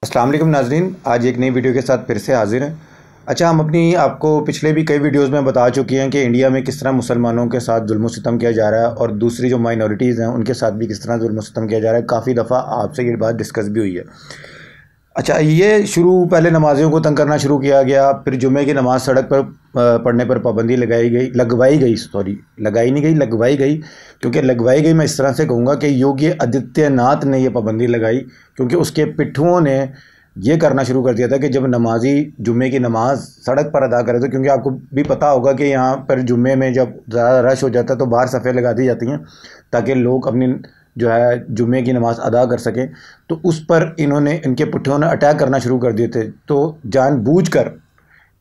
अस्सलाम वालेकुम नाज़रीन, आज एक नई वीडियो के साथ फिर से हाजिर हैं। अच्छा, हम अपनी आपको पिछले भी कई वीडियोस में बता चुके हैं कि इंडिया में किस तरह मुसलमानों के साथ जुल्म सितम किया जा रहा है और दूसरी जो माइनॉरिटीज़ हैं उनके साथ भी किस तरह जुल्म सितम किया जा रहा है। काफ़ी दफ़ा आपसे ये बात डिस्कस भी हुई है। अच्छा, ये पहले नमाजियों को तंग करना शुरू किया गया, फिर जुमे की नमाज़ सड़क पर पढ़ने पर पाबंदी लगवाई गई, क्योंकि लगवाई गई मैं इस तरह से कहूँगा कि योगी आदित्यनाथ ने ये पाबंदी लगाई, क्योंकि उसके पिट्ठुओं ने ये करना शुरू कर दिया था कि जब नमाजी जुमे की नमाज़ सड़क पर अदा करे, तो क्योंकि आपको भी पता होगा कि यहाँ पर जुमे में जब ज़्यादा रश हो जाता है तो बाहर सफ़े लगा दी जाती हैं ताकि लोग अपनी जो है जुमे की नमाज़ अदा कर सकें। तो उस पर इनके पुट्ठों ने अटैक करना शुरू कर दिए थे। तो जानबूझकर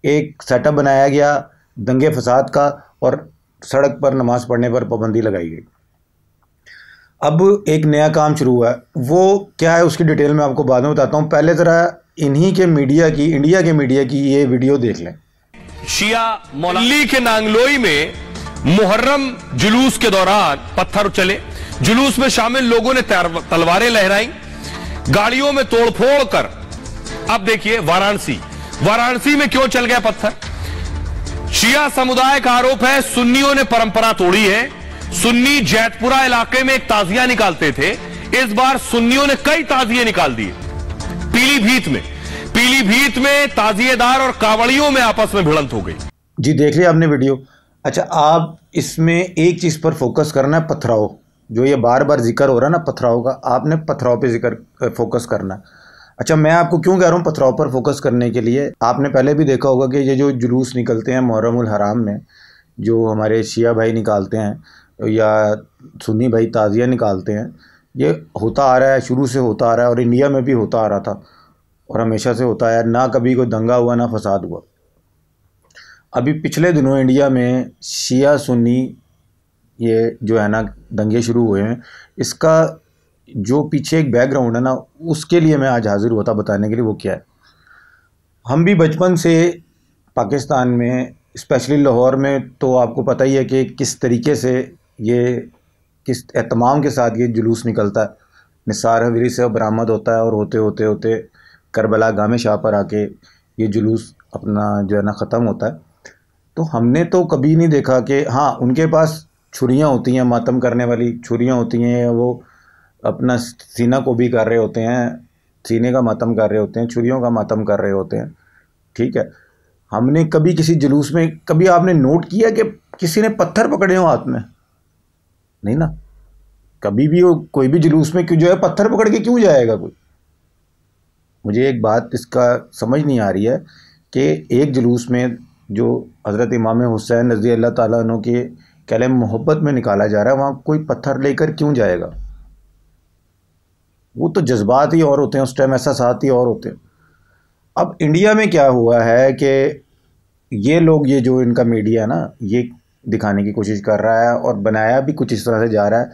एक सेटअप बनाया गया दंगे फसाद का और सड़क पर नमाज़ पढ़ने पर पाबंदी लगाई गई। अब एक नया काम शुरू हुआ है, वो क्या है उसकी डिटेल में आपको बाद में बताता हूँ। पहले ज़रा इंडिया के मीडिया की ये वीडियो देख लें। शिया मोहल्ली के नांगलोई में मुहर्रम जुलूस के दौरान पत्थर चले। जुलूस में शामिल लोगों ने तलवारें लहराई, गाड़ियों में तोड़फोड़ कर। अब देखिए वाराणसी में क्यों चल गया पत्थर। शिया समुदाय का आरोप है सुन्नियों ने परंपरा तोड़ी है। सुन्नी जैतपुरा इलाके में एक ताजिया निकालते थे, इस बार सुन्नियों ने कई ताजिए निकाल दिए। पीलीभीत में ताजिएदार और कावड़ियों में आपस में भिड़ंत हो गई। जी, देख लिया आपने वीडियो। अच्छा, आप इसमें एक चीज़ पर फोकस करना है, पथराव। जो ये बार बार जिक्र हो रहा है ना पथराव का, आपने पथराव पे फोकस करना है। अच्छा, मैं आपको क्यों कह रहा हूँ पथराव पर फोकस करने के लिए। आपने पहले भी देखा होगा कि ये जो जुलूस निकलते हैं मुहर्रमुल हराम में, जो हमारे शिया भाई निकालते हैं या सुन्नी भाई ताज़िया निकालते हैं, ये होता आ रहा है, शुरू से होता आ रहा है और इंडिया में भी होता आ रहा था और हमेशा से होता है। ना कभी कोई दंगा हुआ ना फसाद हुआ। अभी पिछले दिनों इंडिया में शिया सुन्नी ये जो है ना दंगे शुरू हुए हैं, इसका जो पीछे एक बैकग्राउंड है ना, उसके लिए मैं आज हाजिर हुआ था बताने के लिए। वो क्या है, हम भी बचपन से पाकिस्तान में, स्पेशली लाहौर में, तो आपको पता ही है कि किस तरीके से किस एहतमाम के साथ ये जुलूस निकलता है। निसार हवेली से बरामद होता है और होते होते करबला गामे शाह पर आके ये जुलूस अपना जो है ना ख़त्म होता है। तो हमने तो कभी नहीं देखा कि हाँ, उनके पास छुरियाँ होती हैं, मातम करने वाली छुरियाँ होती हैं, वो अपना सीना को भी कर रहे होते हैं, सीने का मातम कर रहे होते हैं, छुरियों का मातम कर रहे होते हैं। ठीक है, हमने कभी किसी जुलूस में कभी आपने नोट किया कि किसी ने पत्थर पकड़े हो हाथ में? नहीं ना। कभी भी कोई भी जुलूस में क्यों जो है पत्थर पकड़ के क्यों जाएगा कोई? मुझे एक बात इसका समझ नहीं आ रही है कि एक जुलूस में जो हज़रत इमाम हुसैन रज़ी अल्लाह ताला अन्हु के कलम मोहब्बत में निकाला जा रहा है, वहाँ कोई पत्थर लेकर क्यों जाएगा? वो तो जज्बात ही और होते हैं, उस टाइम एहसासात ही और होते हैं। अब इंडिया में क्या हुआ है कि ये लोग, ये जो इनका मीडिया है ना, ये दिखाने की कोशिश कर रहा है और बनाया भी कुछ इस तरह से जा रहा है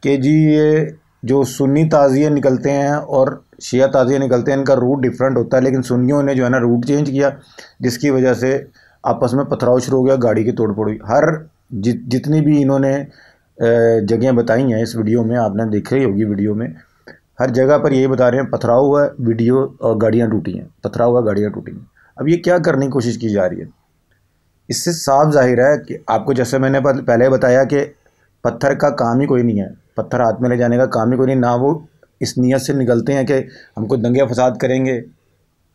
कि जी ये जो सुन्नी ताज़िए निकलते हैं और शिया ताज़िए निकलते हैं, इनका रूट डिफरेंट होता है, लेकिन सुन्नियों ने जो है ना रूट चेंज किया, जिसकी वजह से आपस में पथराव शुरू हो गया, गाड़ी की तोड़ फोड़ हुई। जितनी भी इन्होंने जगह बताई हैं इस वीडियो में, आपने देखी ही होगी वीडियो में, हर जगह पर यही बता रहे हैं पथराव हुआ है, वीडियो और गाड़ियाँ टूटी हैं, पथराव हुआ, गाड़ियाँ टूटी हैं। अब ये क्या करने की कोशिश की जा रही है? इससे साफ जाहिर है कि आपको, जैसे मैंने पहले बताया कि पत्थर का काम ही कोई नहीं है, पत्थर हाथ में ले जाने का काम ही कोई नहीं। ना वो इस नियत से निकलते हैं कि हमको दंगे फसाद करेंगे,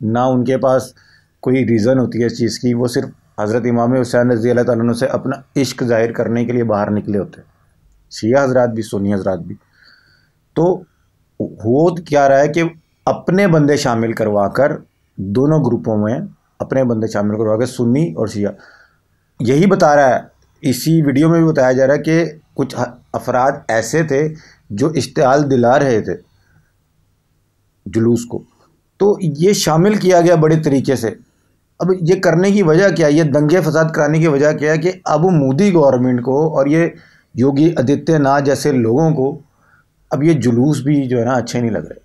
ना उनके पास कोई रीज़न होती है इस चीज़ की। वो सिर्फ हज़रत इमाम हुसैन रज़ी अल्लाह ताला अन्हु से अपना इश्क ज़ाहिर करने के लिए बाहर निकले होते हैं, शिया हज़रात भी सुन्नी हज़रात भी। तो हो क्या रहा है कि अपने बंदे शामिल करवा कर, दोनों ग्रुपों में अपने बंदे शामिल करवा कर, सुन्नी और शिया, यही बता रहा है, इसी वीडियो में भी बताया जा रहा है कि कुछ अफराद ऐसे थे जो इश्तिहाल दिला रहे थे जुलूस को, तो ये शामिल किया गया बड़े तरीके से। अब ये करने की वजह क्या है, ये दंगे फसाद कराने की वजह क्या है कि अब मोदी गवर्नमेंट को और ये योगी आदित्यनाथ जैसे लोगों को अब ये जुलूस भी जो है ना अच्छे नहीं लग रहे।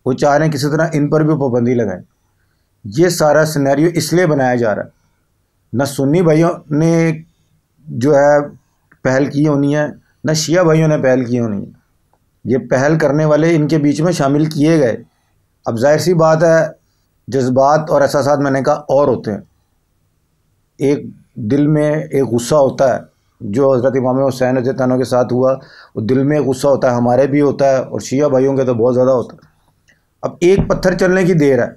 वो चाह रहे हैं किसी तरह इन पर भी पाबंदी लगाएं। ये सारा सिनेरियो इसलिए बनाया जा रहा है, न सुन्नी भाइयों ने जो है पहल की होनी है, न शिया भाइयों ने पहल की होनी है। ये पहल करने वाले इनके बीच में शामिल किए गए। अब जाहिर सी बात है, जज्बात और एहसासात मैंने कहा और होते हैं। एक दिल में एक गुस्सा होता है जो हज़रत इमाम हुसैन रज़ी अल्लाह अन्हु के साथ हुआ, वो दिल में गुस्सा होता है, हमारे भी होता है और शिया भाइयों के तो बहुत ज़्यादा होता है। अब एक पत्थर चलने की देर है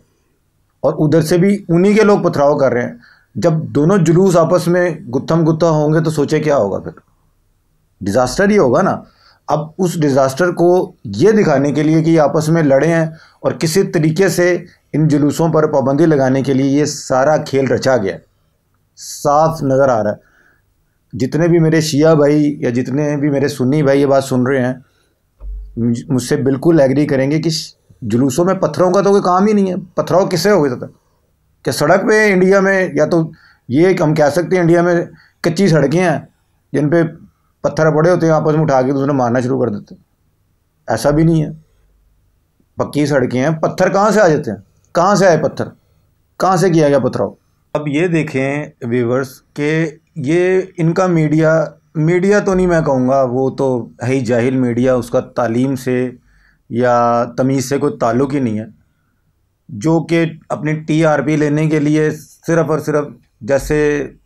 और उधर से भी उन्हीं के लोग पथराव कर रहे हैं। जब दोनों जुलूस आपस में गुत्थम गुत्था होंगे तो सोचे क्या होगा, फिर डिज़ास्टर ही होगा ना। अब उस डिज़ास्टर को ये दिखाने के लिए कि आपस में लड़े हैं और किसी तरीके से इन जुलूसों पर पाबंदी लगाने के लिए ये सारा खेल रचा गया, साफ नज़र आ रहा है। जितने भी मेरे शिया भाई या जितने भी मेरे सुन्नी भाई ये बात सुन रहे हैं, मुझसे बिल्कुल एग्री करेंगे कि जुलूसों में पत्थरों का तो कोई काम ही नहीं है। पथराव किससे हो गया था कि सड़क पे इंडिया में, या तो ये हम कह सकते हैं इंडिया में कच्ची सड़कें हैं जिन पे पत्थर पड़े होते हैं, आपस में उठा के दूसरे मारना शुरू कर देते हैं। ऐसा भी नहीं है, पक्की सड़कें हैं। पत्थर कहाँ से आ जाते हैं, कहाँ से आए पत्थर, कहाँ से किया गया पथराव। अब ये देखें व्यूवर्स के ये इनका मीडिया तो नहीं मैं कहूँगा, वो तो है ही जाहिल मीडिया, उसका तालीम से या तमीज़ से कोई ताल्लुक़ ही नहीं है, जो कि अपनी टीआरपी लेने के लिए सिर्फ़ और सिर्फ, जैसे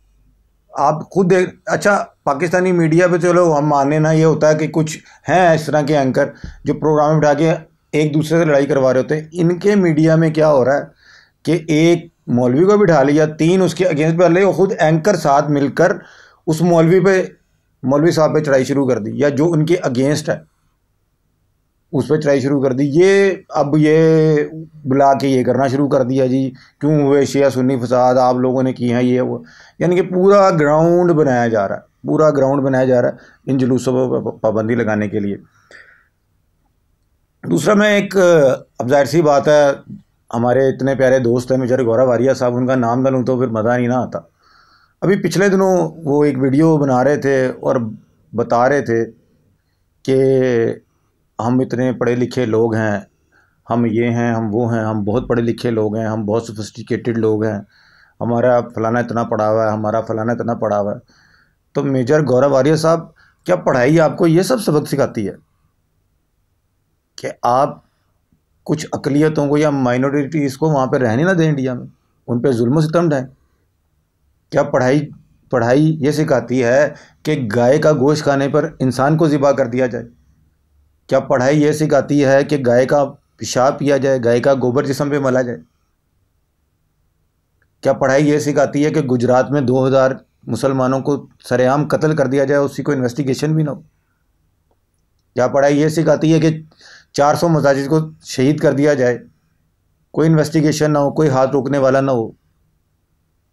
आप खुद अच्छा पाकिस्तानी मीडिया पे चलो हम माने ना, ये होता है कि कुछ हैं इस तरह के एंकर जो प्रोग्राम में बिठा के एक दूसरे से लड़ाई करवा रहे होते हैं। इनके मीडिया में क्या हो रहा है कि एक मौलवी को बिठा लिया, 3 उसके अगेंस्ट पे ले, और ख़ुद एंकर साथ मिलकर उस मौलवी साहब पे चढ़ाई शुरू कर दी, या जो उनके अगेंस्ट है उस पर चढ़ाई शुरू कर दी। अब ये बुला के ये करना शुरू कर दिया जी, क्यों हुए शिया सुन्नी फसाद, आप लोगों ने किए हैं ये वो, यानी कि पूरा ग्राउंड बनाया जा रहा है, पूरा ग्राउंड बनाया जा रहा है इन जुलूसों पर पाबंदी लगाने के लिए। दूसरा मैं अब जाहिर सी बात है, हमारे इतने प्यारे दोस्त हैं मेजर गौरव आर्या साहब, उनका नाम ना लूँ तो फिर मज़ा नहीं ना आता। अभी पिछले दिनों वो एक वीडियो बना रहे थे और बता रहे थे कि हम इतने पढ़े लिखे लोग हैं, हम ये हैं, हम वो हैं, हम बहुत पढ़े लिखे लोग हैं, हम बहुत सोफिस्टिकेटेड लोग हैं, हमारा फलाना इतना पढ़ा हुआ है, हमारा फलाना इतना पढ़ा हुआ है। तो मेजर गौरव आर्या साहब, क्या पढ़ाई आपको ये सब सबक सिखाती है कि आप कुछ अक़लियतों को या माइनॉरिटीज़ को वहाँ पे रहने ना दें, इंडिया में उन पे जुल्म सितम ढाएं? क्या पढ़ाई ये सिखाती है कि गाय का गोश्त खाने पर इंसान को ज़िबा कर दिया जाए? क्या पढ़ाई ये सिखाती है कि गाय का पेशाब पिया जाए, गाय का गोबर जिस्म पे मला जाए? क्या पढ़ाई ये सिखाती है कि गुजरात में 2000 मुसलमानों को सरेआम कत्ल कर दिया जाए, उसी को इन्वेस्टिगेशन भी ना हो? क्या पढ़ाई ये सिखाती है कि 400 मसाजिद को शहीद कर दिया जाए, कोई इन्वेस्टिगेशन ना हो, कोई हाथ रोकने वाला ना हो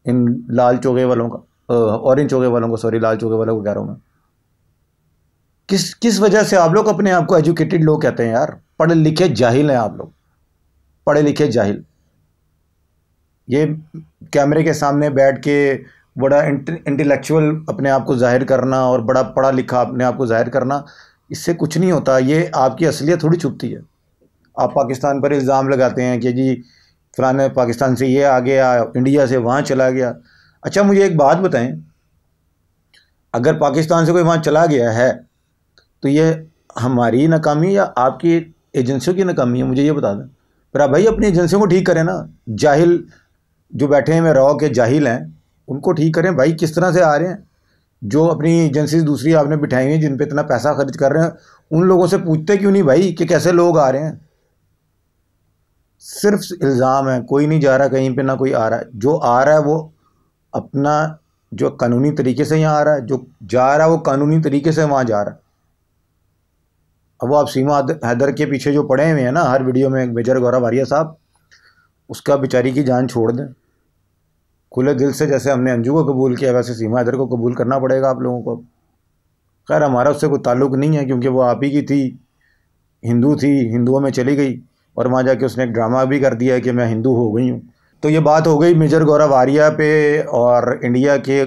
इन लाल चोगे वालों का, ऑरेंज चोगे वालों को, सॉरी लाल चोगे वालों को कह रहा हूँ मैं। किस वजह से आप लोग अपने आप को एजुकेटेड लोग कहते हैं? यार पढ़े लिखे जाहिल हैं आप लोग, पढ़े लिखे जाहिल। ये कैमरे के सामने बैठ के बड़ा इंटेलेक्चुअल अपने आप को जाहिर करना और बड़ा पढ़ा लिखा अपने आप को जाहिर करना, इससे कुछ नहीं होता। ये आपकी असलियत थोड़ी छुपती है। आप पाकिस्तान पर इल्ज़ाम लगाते हैं कि जी फलाने पाकिस्तान से ये आ गया, इंडिया से वहाँ चला गया। अच्छा मुझे एक बात बताएं, अगर पाकिस्तान से कोई वहाँ चला गया है तो ये हमारी नाकामी या आपकी एजेंसियों की नाकामी है? मुझे ये बता दें। पर आप भाई अपनी एजेंसियों को ठीक करें ना। जाहिल जो बैठे हैं में रहो के जाहिल हैं, उनको ठीक करें भाई। किस तरह से आ रहे हैं? जो अपनी एजेंसी दूसरी आपने बिठाई हुई हैं, जिन पे इतना पैसा खर्च कर रहे हैं, उन लोगों से पूछते क्यों नहीं भाई कि कैसे लोग आ रहे हैं? सिर्फ इल्ज़ाम है, कोई नहीं जा रहा कहीं पे, ना कोई आ रहा है। जो आ रहा है वो अपना जो कानूनी तरीके से यहाँ आ रहा है, जो जा रहा है वो कानूनी तरीके से वहाँ जा रहा है। अब वो आप सीमा हैदर के पीछे जो पड़े हुए हैं ना हर वीडियो में, मेजर गौरव आर्या साहब, उसका बेचारी की जान छोड़ दें खुले दिल से। जैसे हमने अंजू को कबूल किया वैसे सीमा हैदर को कबूल करना पड़ेगा आप लोगों को। खैर हमारा उससे कोई ताल्लुक़ नहीं है, क्योंकि वो आप ही की थी, हिंदू थी, हिंदुओं में चली गई और वहाँ जाके उसने एक ड्रामा भी कर दिया कि मैं हिंदू हो गई हूँ। तो ये बात हो गई मेजर गौरव आर्या पे और इंडिया के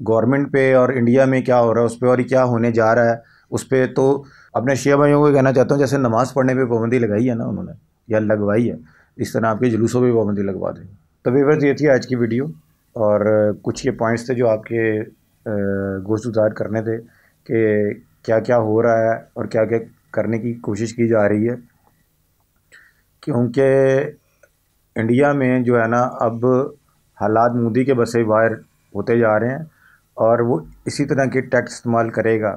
गवर्नमेंट पे, और इंडिया में क्या हो रहा है उस पर और क्या होने जा रहा है उस पर। तो अपने शिया भाइयों को कहना चाहता हूँ, जैसे नमाज़ पढ़ने पे पाबंदी लगाई है ना उन्होंने या लगवाई है, इस तरह आपके जुलूसों पे पाबंदी लगवा दें। तो व्यूअर्स ये थी आज की वीडियो, और कुछ ये पॉइंट्स थे जो आपके गोश्तगुजार करने थे कि क्या क्या हो रहा है और क्या क्या करने की कोशिश की जा रही है। क्योंकि इंडिया में जो है ना अब हालात मोदी के बसे बाहर होते जा रहे हैं और वो इसी तरह के टैक्स इस्तेमाल करेगा,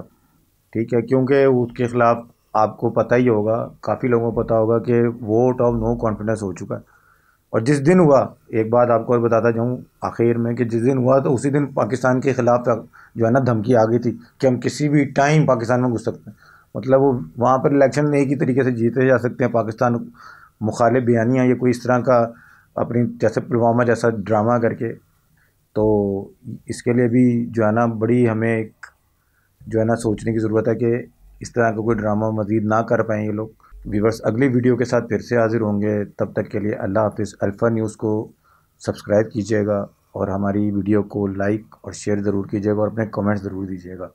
ठीक है। क्योंकि उसके ख़िलाफ़ आपको पता ही होगा, काफ़ी लोगों को पता होगा कि वोट ऑफ नो कॉन्फिडेंस हो चुका है। और जिस दिन हुआ, एक बात आपको और बताता जाऊँ आखिर में, कि जिस दिन हुआ तो उसी दिन पाकिस्तान के ख़िलाफ़ जो है ना धमकी आ गई थी कि हम किसी भी टाइम पाकिस्तान में घुस सकते हैं। मतलब वो वहाँ पर इलेक्शन एक ही तरीके से जीते जा सकते हैं पाकिस्तान मुखालिफ बयानियाँ या कोई इस तरह का अपनी जैसे पुलवामा जैसा ड्रामा करके। तो इसके लिए भी जो है ना बड़ी हमें जो है ना सोचने की ज़रूरत है कि इस तरह का कोई ड्रामा मज़ीद ना कर पाएँ ये लोग। व्यूअर्स, अगली वीडियो के साथ फिर से हाज़िर होंगे, तब तक के लिए अल्लाह हाफ़िज़। अल्फ़ा न्यूज़ को सब्सक्राइब कीजिएगा और हमारी वीडियो को लाइक और शेयर ज़रूर कीजिएगा और अपने कमेंट्स ज़रूर दीजिएगा।